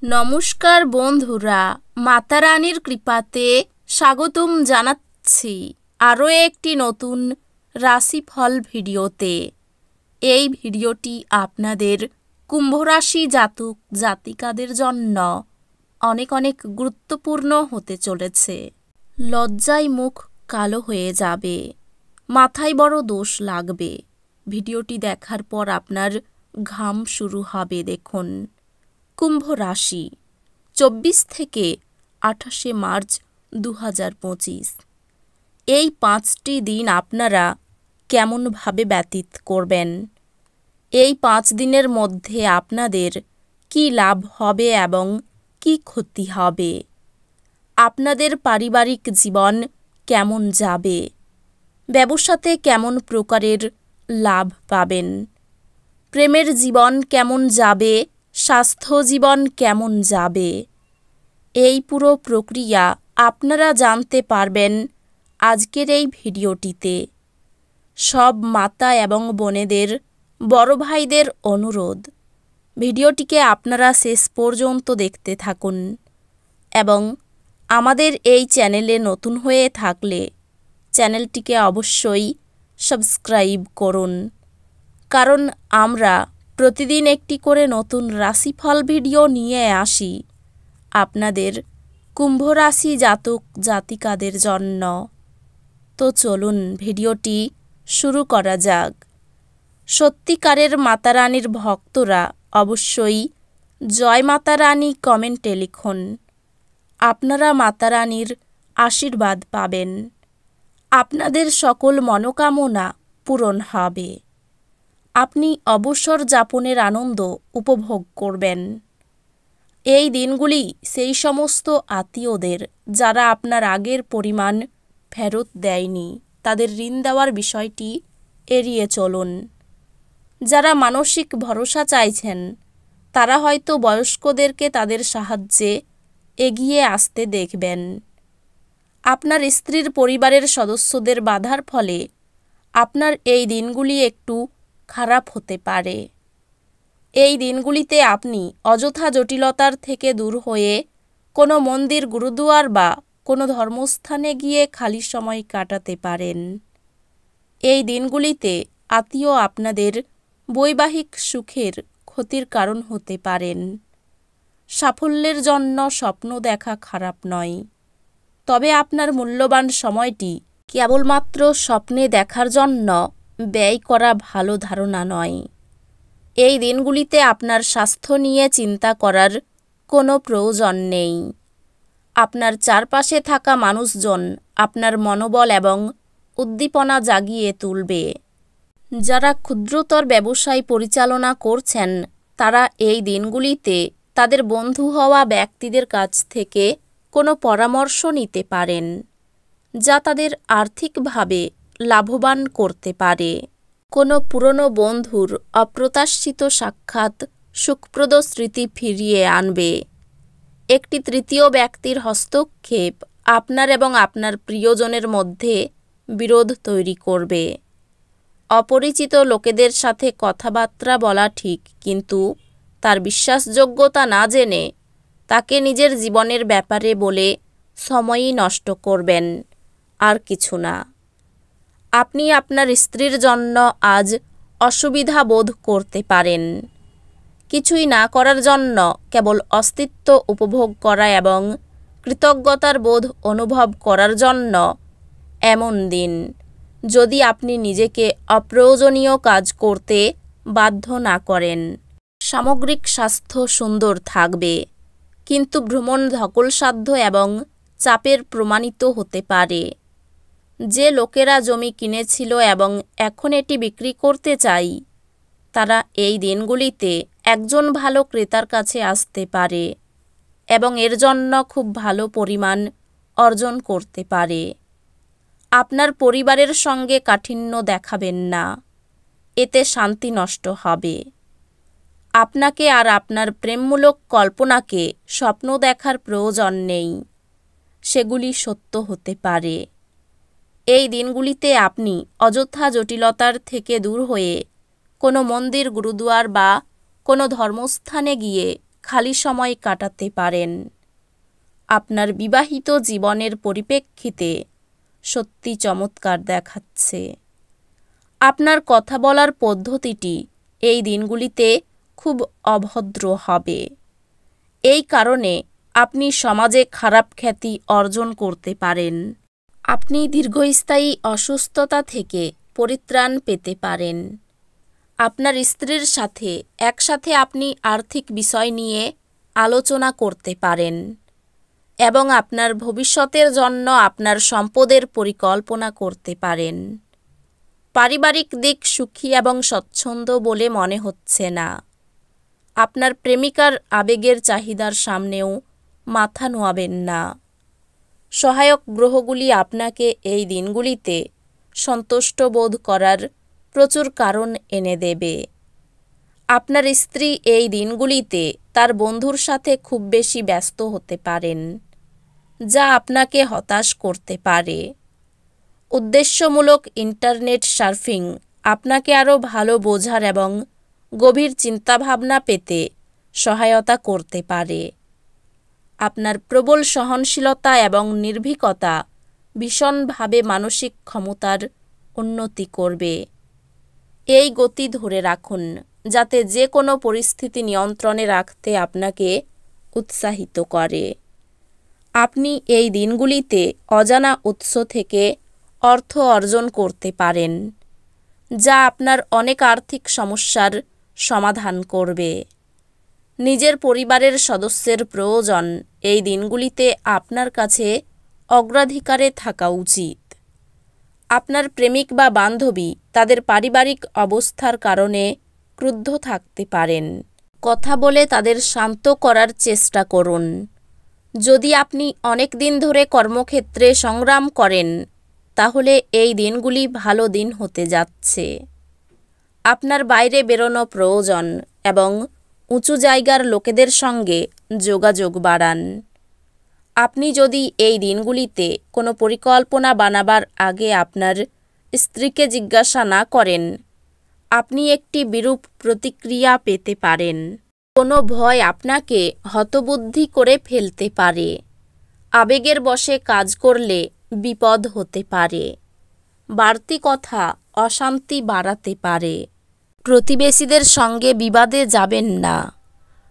নমস্কার বন্ধুরা, মাতা রানীর কৃপাতে স্বাগতম জানাচ্ছি আরও একটি নতুন রাশিফল ভিডিওতে। এই ভিডিওটি আপনাদের কুম্ভ রাশি জাতক জাতিকাদের জন্য অনেক অনেক গুরুত্বপূর্ণ হতে চলেছে। লজ্জায় মুখ কালো হয়ে যাবে, মাথায় বড় দোষ লাগবে। ভিডিওটি দেখার পর আপনার ঘাম শুরু হবে। দেখুন, কুম্ভ রাশি 24 থেকে 28শে মার্চ 2025, এই 5টি দিন আপনারা কেমনভাবে ব্যতীত করবেন? এই 5 দিনের মধ্যে আপনাদের কি লাভ হবে এবং কি ক্ষতি হবে? আপনাদের পারিবারিক জীবন কেমন যাবে? ব্যবসাতে কেমন প্রকারের লাভ পাবেন? প্রেমের জীবন কেমন যাবে? স্বাস্থ্য জীবন কেমন যাবে? এই পুরো প্রক্রিয়া আপনারা জানতে পারবেন আজকের এই ভিডিওটিতে। সব মাতা এবং বোনেদের, বড় ভাইদের অনুরোধ, ভিডিওটিকে আপনারা শেষ পর্যন্ত দেখতে থাকুন এবং আমাদের এই চ্যানেলে নতুন হয়ে থাকলে চ্যানেলটিকে অবশ্যই সাবস্ক্রাইব করুন, কারণ আমরা প্রতিদিন একটি করে নতুন রাশিফল ভিডিও নিয়ে আসি আপনাদের কুম্ভ রাশি জাতক জাতিকাদের জন্য। তো চলুন ভিডিওটি শুরু করা যাক। সত্যিকারের মাতা রানীর ভক্তরা অবশ্যই জয় মাতা রানী কমেন্টে লিখুন। আপনারা মাতা রানীর আশীর্বাদ পাবেন, আপনাদের সকল মনোকামনা পূরণ হবে, আপনি অবসর যাপনের আনন্দ উপভোগ করবেন। এই দিনগুলি সেই সমস্ত আত্মীয়দের যারা আপনার আগের পরিমাণ ফেরত দেয়নি, তাদের ঋণ দেওয়ার বিষয়টি এড়িয়ে চলুন। যারা মানসিক ভরসা চাইছেন, তারা হয়তো বয়স্কদেরকে তাদের সাহায্যে এগিয়ে আসতে দেখবেন। আপনার স্ত্রীর পরিবারের সদস্যদের বাধার ফলে আপনার এই দিনগুলি একটু খারাপ হতে পারে। এই দিনগুলিতে আপনি অযথা জটিলতার থেকে দূর হয়ে কোনো মন্দির, গুরুদুয়ার বা কোনো ধর্মস্থানে গিয়ে খালি সময় কাটাতে পারেন। এই দিনগুলিতে আত্মীয় আপনাদের বৈবাহিক সুখের ক্ষতির কারণ হতে পারেন। সাফল্যের জন্য স্বপ্ন দেখা খারাপ নয়, তবে আপনার মূল্যবান সময়টি কেবলমাত্র স্বপ্নে দেখার জন্য ব্যয় করা ভালো ধারণা নয়। এই দিনগুলিতে আপনার স্বাস্থ্য নিয়ে চিন্তা করার কোনো প্রয়োজন নেই। আপনার চারপাশে থাকা মানুষজন আপনার মনোবল এবং উদ্দীপনা জাগিয়ে তুলবে। যারা ক্ষুদ্রতর ব্যবসায় পরিচালনা করছেন, তারা এই দিনগুলিতে তাদের বন্ধু হওয়া ব্যক্তিদের কাছ থেকে কোনো পরামর্শ নিতে পারেন, যা তাদের আর্থিকভাবে লাভবান করতে পারে। কোনো পুরনো বন্ধুর অপ্রত্যাশিত সাক্ষাৎ সুখপ্রদ স্মৃতি ফিরিয়ে আনবে। একটি তৃতীয় ব্যক্তির হস্তক্ষেপ আপনার এবং আপনার প্রিয়জনের মধ্যে বিরোধ তৈরি করবে। অপরিচিত লোকেদের সাথে কথাবার্তা বলা ঠিক, কিন্তু তার বিশ্বাসযোগ্যতা না জেনে তাকে নিজের জীবনের ব্যাপারে বলে সময়ই নষ্ট করবেন, আর কিছু না। আপনি আপনার স্ত্রীর জন্য আজ অসুবিধা বোধ করতে পারেন। কিছুই না করার জন্য কেবল অস্তিত্ব উপভোগ করা এবং কৃতজ্ঞতার বোধ অনুভব করার জন্য এমন দিন, যদি আপনি নিজেকে অপ্রয়োজনীয় কাজ করতে বাধ্য না করেন। সামগ্রিক স্বাস্থ্য সুন্দর থাকবে, কিন্তু ভ্রমণ ধকলসাধ্য এবং চাপের প্রমাণিত হতে পারে। যে লোকেরা জমি কিনেছিল এবং এখন এটি বিক্রি করতে চাই, তারা এই দিনগুলিতে একজন ভালো ক্রেতার কাছে আসতে পারে এবং এর জন্য খুব ভালো পরিমাণ অর্জন করতে পারে। আপনার পরিবারের সঙ্গে কাঠিন্য দেখাবেন না, এতে শান্তি নষ্ট হবে। আপনাকে আর আপনার প্রেমমূলক কল্পনাকে স্বপ্ন দেখার প্রয়োজন নেই, সেগুলি সত্য হতে পারে। এই দিনগুলিতে আপনি অযথা জটিলতার থেকে দূর হয়ে কোনো মন্দির, গুরুদুয়ার বা কোনো ধর্মস্থানে গিয়ে খালি সময় কাটাতে পারেন। আপনার বিবাহিত জীবনের পরিপ্রেক্ষিতে সত্যি চমৎকার দেখাচ্ছে। আপনার কথা বলার পদ্ধতিটি এই দিনগুলিতে খুব অভদ্র হবে। এই কারণে আপনি সমাজে খারাপ খ্যাতি অর্জন করতে পারেন। আপনি দীর্ঘস্থায়ী অসুস্থতা থেকে পরিত্রাণ পেতে পারেন। আপনার স্ত্রীর সাথে একসাথে আপনি আর্থিক বিষয় নিয়ে আলোচনা করতে পারেন এবং আপনার ভবিষ্যতের জন্য আপনার সম্পদের পরিকল্পনা করতে পারেন। পারিবারিক দিক সুখী এবং স্বচ্ছন্দ বলে মনে হচ্ছে না। আপনার প্রেমিকার আবেগের চাহিদার সামনেও মাথা নোয়াবেন না। সহায়ক গ্রহগুলি আপনাকে এই দিনগুলিতে সন্তুষ্ট বোধ করার প্রচুর কারণ এনে দেবে। আপনার স্ত্রী এই দিনগুলিতে তার বন্ধুর সাথে খুব বেশি ব্যস্ত হতে পারেন, যা আপনাকে হতাশ করতে পারে। উদ্দেশ্যমূলক ইন্টারনেট সার্ফিং আপনাকে আরও ভালো বোঝার এবং গভীর চিন্তাভাবনা পেতে সহায়তা করতে পারে। আপনার প্রবল সহনশীলতা এবং নির্ভীকতা ভীষণভাবে মানসিক ক্ষমতার উন্নতি করবে। এই গতি ধরে রাখুন যাতে যে কোনো পরিস্থিতি নিয়ন্ত্রণে রাখতে আপনাকে উৎসাহিত করে। আপনি এই দিনগুলিতে অজানা উৎস থেকে অর্থ অর্জন করতে পারেন, যা আপনার অনেক আর্থিক সমস্যার সমাধান করবে। নিজের পরিবারের সদস্যের প্রয়োজন এই দিনগুলিতে আপনার কাছে অগ্রাধিকারে থাকা উচিত। আপনার প্রেমিক বা বান্ধবী তাদের পারিবারিক অবস্থার কারণে ক্রুদ্ধ থাকতে পারেন। কথা বলে তাদের শান্ত করার চেষ্টা করুন। যদি আপনি অনেক দিন ধরে কর্মক্ষেত্রে সংগ্রাম করেন, তাহলে এই দিনগুলি ভালো দিন হতে যাচ্ছে। আপনার বাইরে বেরোনো প্রয়োজন এবং উঁচু জায়গার লোকেদের সঙ্গে যোগাযোগ বাড়ান। আপনি যদি এই দিনগুলিতে কোনো পরিকল্পনা বানাবার আগে আপনার স্ত্রীকে জিজ্ঞাসা না করেন, আপনি একটি বিরূপ প্রতিক্রিয়া পেতে পারেন। কোনো ভয় আপনাকে হতবুদ্ধি করে ফেলতে পারে। আবেগের বশে কাজ করলে বিপদ হতে পারে। বাড়তি কথা অশান্তি বাড়াতে পারে। প্রতিবেশীদের সঙ্গে বিবাদে যাবেন না।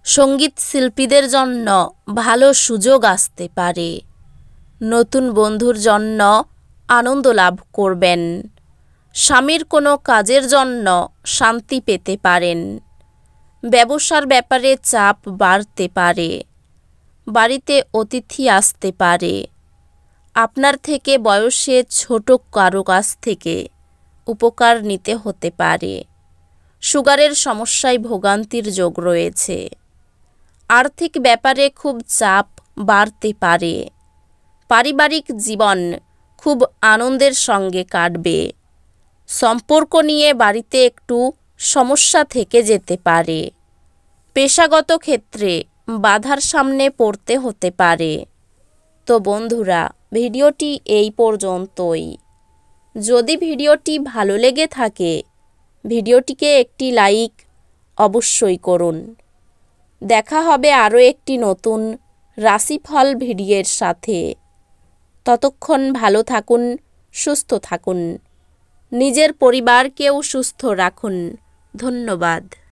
সঙ্গীত শিল্পীদের জন্য ভালো সুযোগ আসতে পারে। নতুন বন্ধুর জন্য আনন্দ লাভ করবেন। স্বামীর কোনো কাজের জন্য শান্তি পেতে পারেন। ব্যবসার ব্যাপারে চাপ বাড়তে পারে। বাড়িতে অতিথি আসতে পারে। আপনার থেকে বয়সে ছোট কারো কাছ থেকে উপকার নিতে হতে পারে। সুগারের সমস্যায় ভোগান্তির যোগ রয়েছে। আর্থিক ব্যাপারে খুব চাপ বাড়তে পারে। পারিবারিক জীবন খুব আনন্দের সঙ্গে কাটবে। সম্পর্ক নিয়ে বাড়িতে একটু সমস্যা থেকে যেতে পারে। পেশাগত ক্ষেত্রে বাধার সামনে পড়তে হতে পারে। তো বন্ধুরা, ভিডিওটি এই পর্যন্তই। যদি ভিডিওটি ভালো লেগে থাকে, ভিডিওটিকে একটি লাইক অবশ্যই করুন। দেখা হবে আরও একটি নতুন রাশিফল ভিডিওর সাথে। ততক্ষণ ভালো থাকুন, সুস্থ থাকুন। নিজের পরিবারকেও সুস্থ রাখুন। ধন্যবাদ।